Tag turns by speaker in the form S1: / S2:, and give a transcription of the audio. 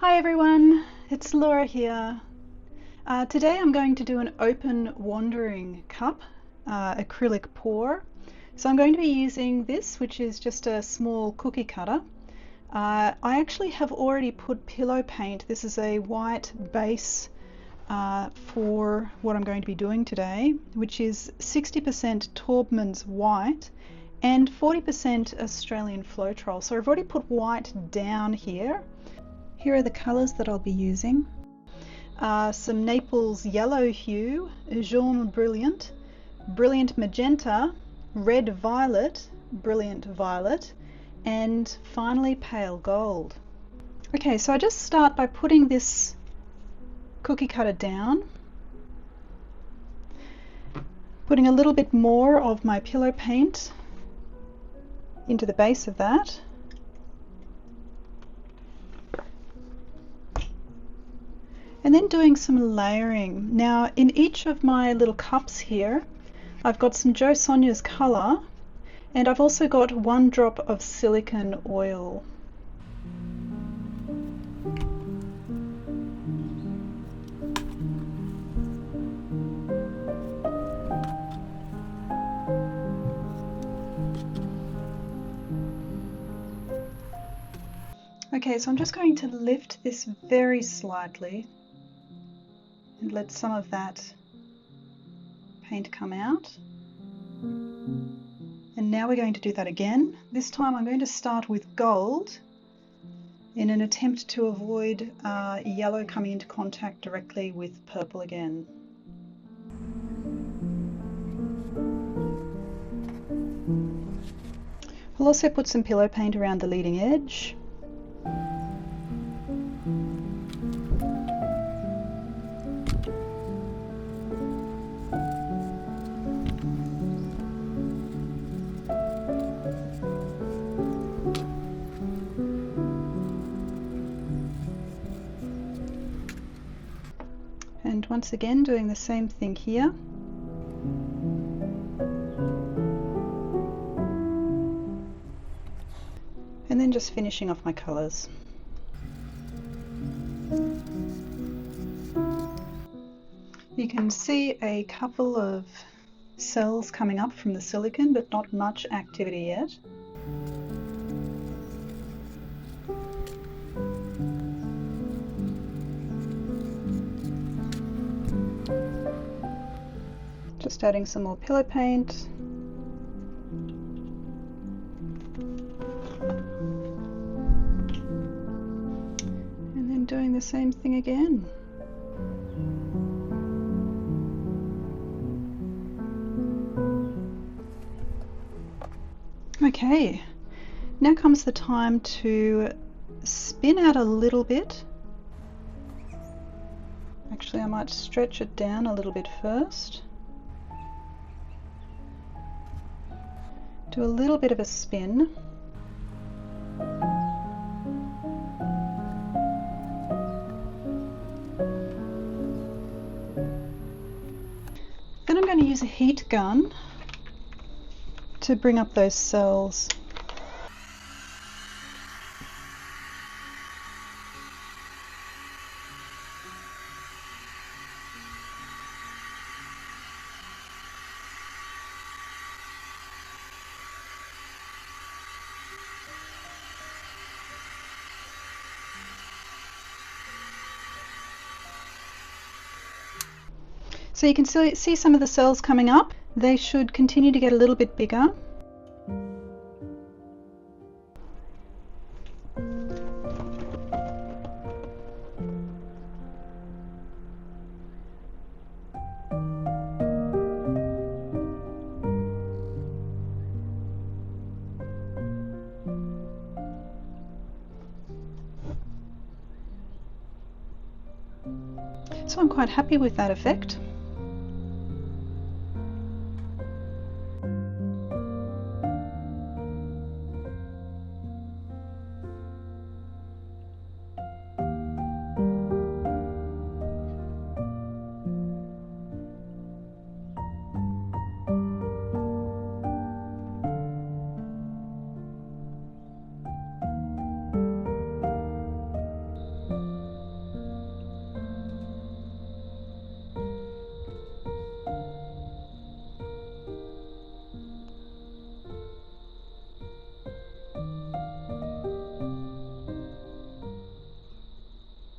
S1: Hi everyone, it's Laura here. Today I'm going to do an open wandering cup, acrylic pour. So I'm going to be using this, which is just a small cookie cutter. I actually have already put pillow paint. This is a white base for what I'm going to be doing today, which is 60% Taubman's white and 40% Australian Floetrol. So I've already put white down here. Here are the colours that I'll be using. Some Naples yellow hue, jaune brilliant, brilliant magenta, red violet, brilliant violet, and finally pale gold. Okay, so I just start by putting this cookie cutter down, putting a little bit more of my pillow paint into the base of that. And then doing some layering. Now in each of my little cups here, I've got some Jo Sonja's colour, and I've also got 1 drop of silicone oil. Okay, so I'm just going to lift this very slightly and let some of that paint come out. And now we're going to do that again. This time I'm going to start with gold in an attempt to avoid yellow coming into contact directly with purple again. I'll also put some pillow paint around the leading edge. And once again doing the same thing here. And then just finishing off my colours. You can see a couple of cells coming up from the silicone, but not much activity yet. Just adding some more pillow paint. And then doing the same thing again. Okay, now comes the time to spin out a little bit. Actually, I might stretch it down a little bit first. Do a little bit of a spin. Then I'm going to use a heat gun to bring up those cells. So you can see some of the cells coming up. They should continue to get a little bit bigger. So I'm quite happy with that effect.